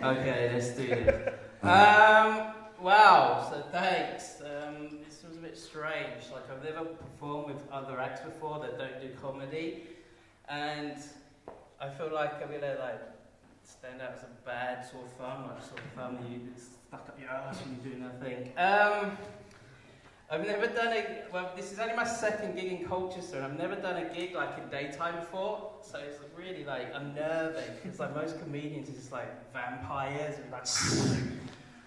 Okay, let's do this. Wow, so thanks. This was a bit strange. Like, I've never performed with other acts before that don't do comedy, and I feel like I'm gonna stand out as a bad sort of fun, like sort of fun you stuck up your ass when you're doing nothing. I've never done this is only my second gig in Colchester, and I've never done a gig like in daytime before, so it's really like unnerving, because like most comedians are just like vampires, and like,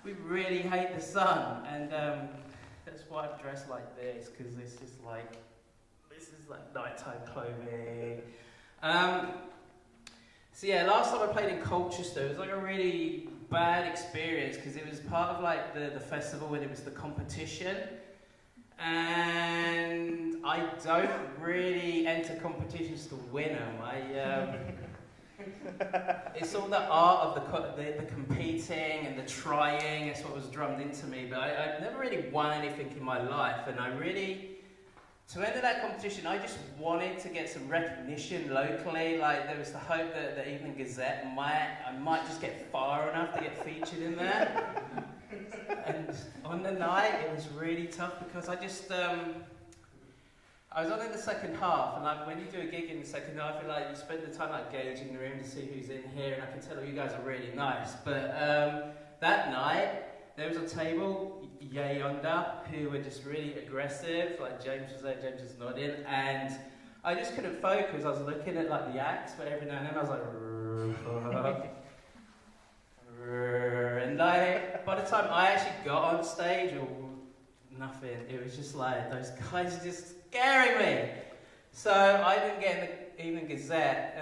we really hate the sun, and that's why I'm dressed like this, because this is like nighttime clothing. So yeah, last time I played in Colchester, it was like a really bad experience, because it was part of like the festival when it was the competition. And I don't really enter competitions to win them. It's all the art of the competing and the trying. It's what was drummed into me. But I've never really won anything in my life. And to enter that competition, I just wanted to get some recognition locally. Like, there was the hope that the Evening Gazette I might just get far enough to get featured in there. And on the night, it was really tough, because I was on in the second half, and like when you do a gig in the second half, you spend the time like gauging the room to see who's in here, and I can tell you guys are really nice. But that night, there was a table yay yonder who were just really aggressive. Like James was there, James was nodding, and I just couldn't focus. I was looking at like the acts, but every now and then I was like. And like, by the time I actually got on stage, or nothing, it was just like, those guys are just scaring me. So I didn't get in the Evening Gazette.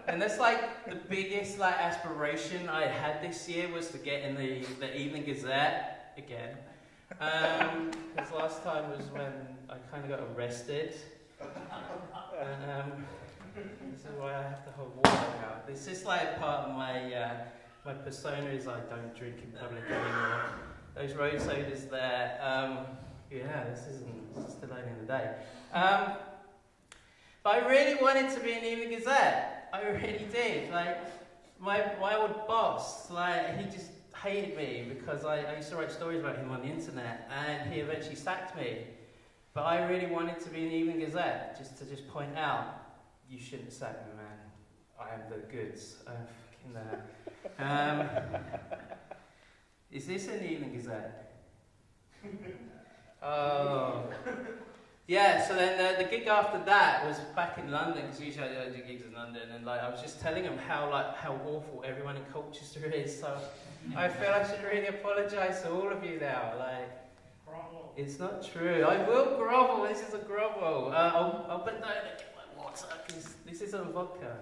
And that's like the biggest like aspiration I had this year, was to get in the Evening Gazette again. Because last time was when I kind of got arrested. And this is why I have to hold water out. This is like part of my persona is I don't drink in public anymore. Those road sodas there, this is still only in the day. But I really wanted to be in the Evening Gazette. I really did. Like, my old boss, like, he just hated me because I used to write stories about him on the internet, and he eventually sacked me. But I really wanted to be in the Evening Gazette, just to point out, you shouldn't sack me, man. I am the goods. Is this in the Evening Gazette? Oh. Yeah, so then the gig after that was back in London, because usually I do gigs in London, and like I was just telling them how awful everyone in Colchester is, so I feel I should really apologise to all of you now. Like, grovel. It's not true. I will grovel. This is a grovel. I'll bend down and get my water, because this isn't vodka.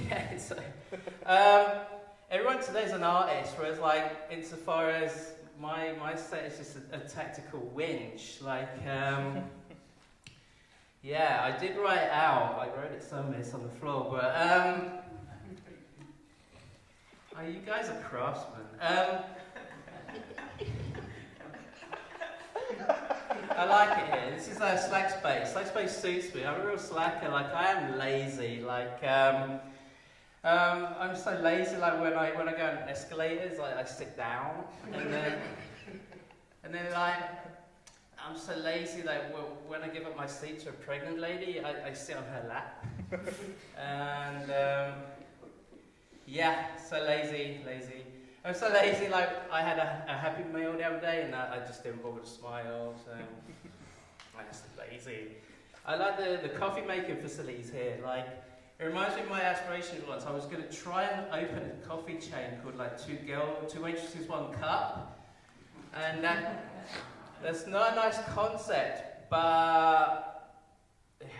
Yeah, so everyone today is an artist, whereas like insofar as my set is just a tactical winch. Like, yeah, I did write it out. I wrote it somewhere, it's on the floor, but you guys are craftsmen. I like it here. This is slack space. Slack space suits me. I'm a real slacker. Like, I am lazy. Like, I'm so lazy. Like when I go on escalators, I sit down, and then like I'm so lazy. Like when I give up my seat to a pregnant lady, I sit on her lap, and yeah, so lazy. I'm so lazy. Like I had a Happy Meal the other day, and I just didn't bother to smile. So I'm just lazy. I like the coffee making facilities here. Like, it reminds me of my aspirations once. I was going to try and open a coffee chain called like Two Waitresses, One Cup, and that's not a nice concept, but it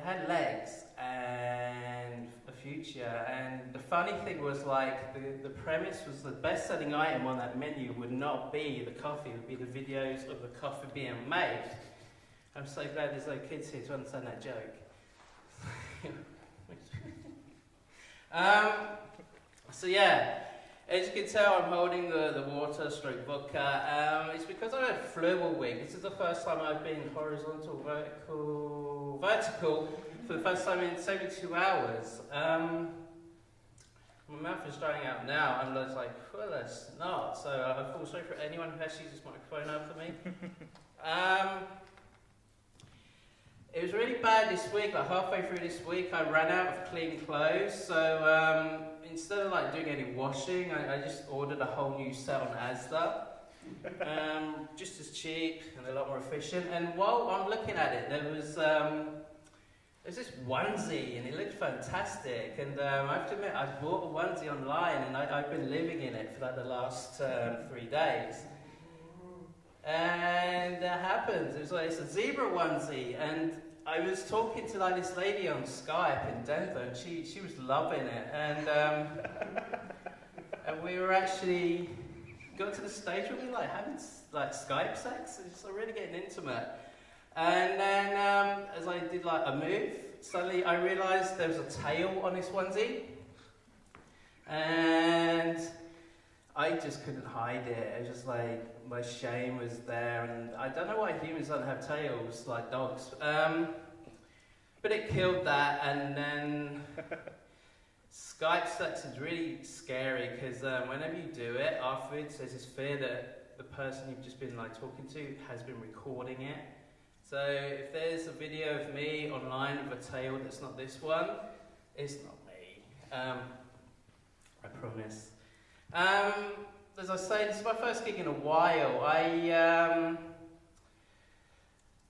had legs and a future. And the funny thing was, like, the premise was the best-selling item on that menu would not be the coffee; it would be the videos of the coffee being made. I'm so glad there's no kids here to understand that joke. So yeah, as you can tell, I'm holding the water stroke vodka. It's because I had flu all week. This is the first time I've been vertical for the first time in 72 hours. My mouth is drying out now. I'm just like, well, that's not. So I feel sorry for anyone who has to use this microphone after me. It was really bad this week. Like halfway through this week, I ran out of clean clothes. So instead of like doing any washing, I just ordered a whole new set on Asda. Just as cheap and a lot more efficient. And while I'm looking at it, there's this onesie and it looked fantastic. And I have to admit, I bought a onesie online and I've been living in it for like the last 3 days. And that happens. It's a zebra onesie, and I was talking to like this lady on Skype in Denver, and she was loving it. And and we were actually got to the stage where we were like having like Skype sex. It's really getting intimate. And then as I did like a move, suddenly I realised there was a tail on this onesie, and I just couldn't hide it. It was just like my shame was there, and I don't know why humans don't have tails like dogs. But it killed that, and then Skype sex is really scary because whenever you do it afterwards, there's this fear that the person you've just been like talking to has been recording it. So if there's a video of me online with a tail that's not this one, it's not me. I promise. As I say, this is my first gig in a while.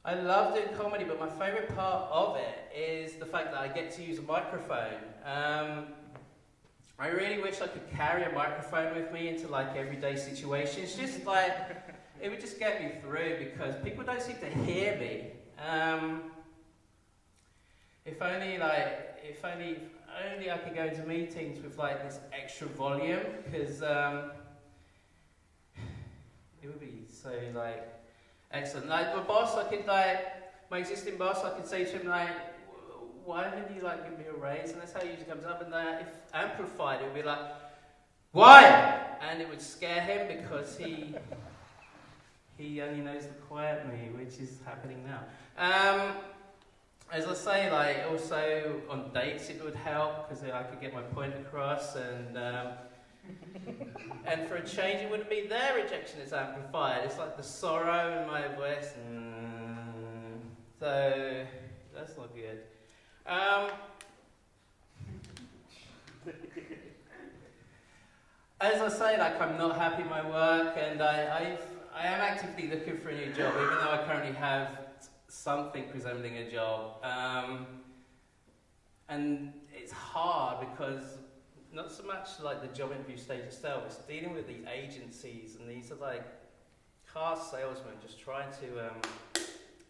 I love doing comedy, but my favourite part of it is the fact that I get to use a microphone. I really wish I could carry a microphone with me into like everyday situations. Just like, it would just get me through because people don't seem to hear me. If only I could go into meetings with like this extra volume, because it would be so like excellent. Like my boss, my existing boss, I could say to him like, why didn't you like give me a raise? And that's how it usually comes up. And if amplified, it would be like, why? And it would scare him because he only knows the quiet me, which is happening now. As I say, like also on dates it would help because I could get my point across, and and for a change it wouldn't be their rejection that's amplified. It's like the sorrow in my voice. So that's not good. As I say, like I'm not happy in my work, and I am actively looking for a new job, even though I currently have something resembling a job. And it's hard because not so much like the job interview stage itself, it's dealing with the agencies, and these are like car salesmen just trying to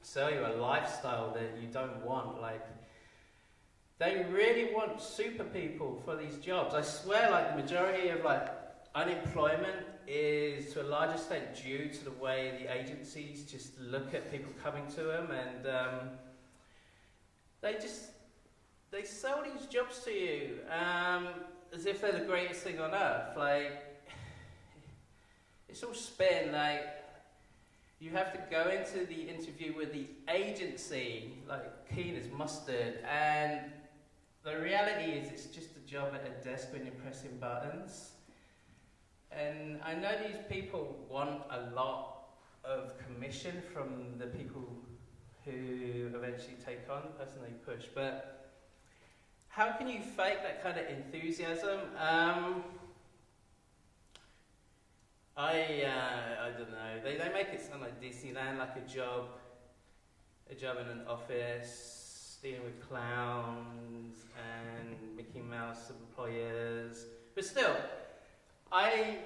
sell you a lifestyle that you don't want. Like, they really want super people for these jobs. I swear, like the majority of like unemployment is to a large extent due to the way the agencies just look at people coming to them, and they sell these jobs to you as if they're the greatest thing on earth. Like, it's all spin. Like, you have to go into the interview with the agency like keen as mustard, and the reality is it's just a job at a desk when you're pressing buttons. And I know these people want a lot of commission from the people who eventually take on the person they push, but how can you fake that kind of enthusiasm? I don't know. They make it sound like Disneyland, like a job in an office, dealing with clowns and Mickey Mouse employers. But still, I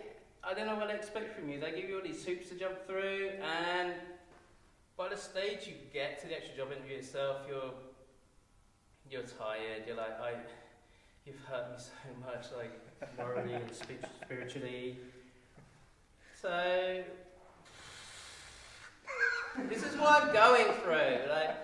don't know what I expect from you. They give you all these hoops to jump through, and by the stage you get to the actual job interview itself, you're tired. You're like, you've hurt me so much, like morally and spiritually. So this is what I'm going through. Like,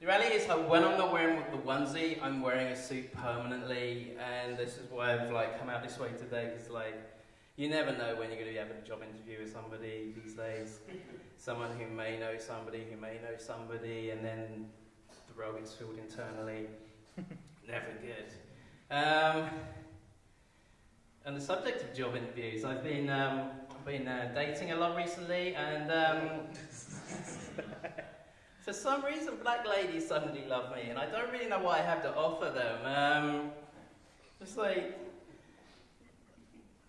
the reality is, like, when I'm not wearing the onesie, I'm wearing a suit permanently, and this is why I've like come out this way today, because like you never know when you're going to be having a job interview with somebody these days. Someone who may know somebody, and then the role gets filled internally. never good. On the subject of job interviews, I've been dating a lot recently, and for some reason, black ladies suddenly love me, and I don't really know what I have to offer them. Just like,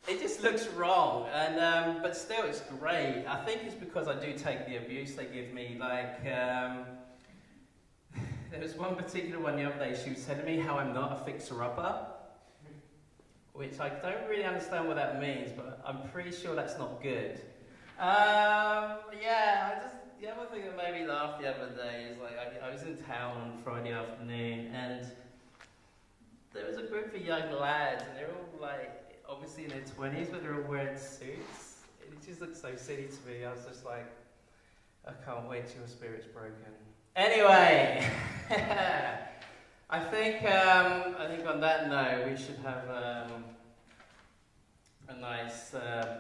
it just looks wrong, and but still, it's great. I think it's because I do take the abuse they give me. Like, there was one particular one the other day. She was telling me how I'm not a fixer-upper, which I don't really understand what that means, but I'm pretty sure that's not good. The other thing that made me laugh the other day is, like, I was in town on Friday afternoon, and there was a group of young lads, and they're all, like, obviously in their 20s, but they're all wearing suits. It just looked so silly to me. I was just like, I can't wait till your spirit's broken. Anyway, I think on that note, we should have a nice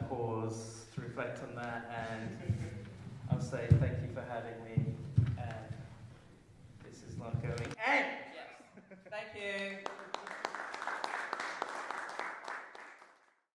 pause to reflect on that, and I'll say thank you for having me, and this is not going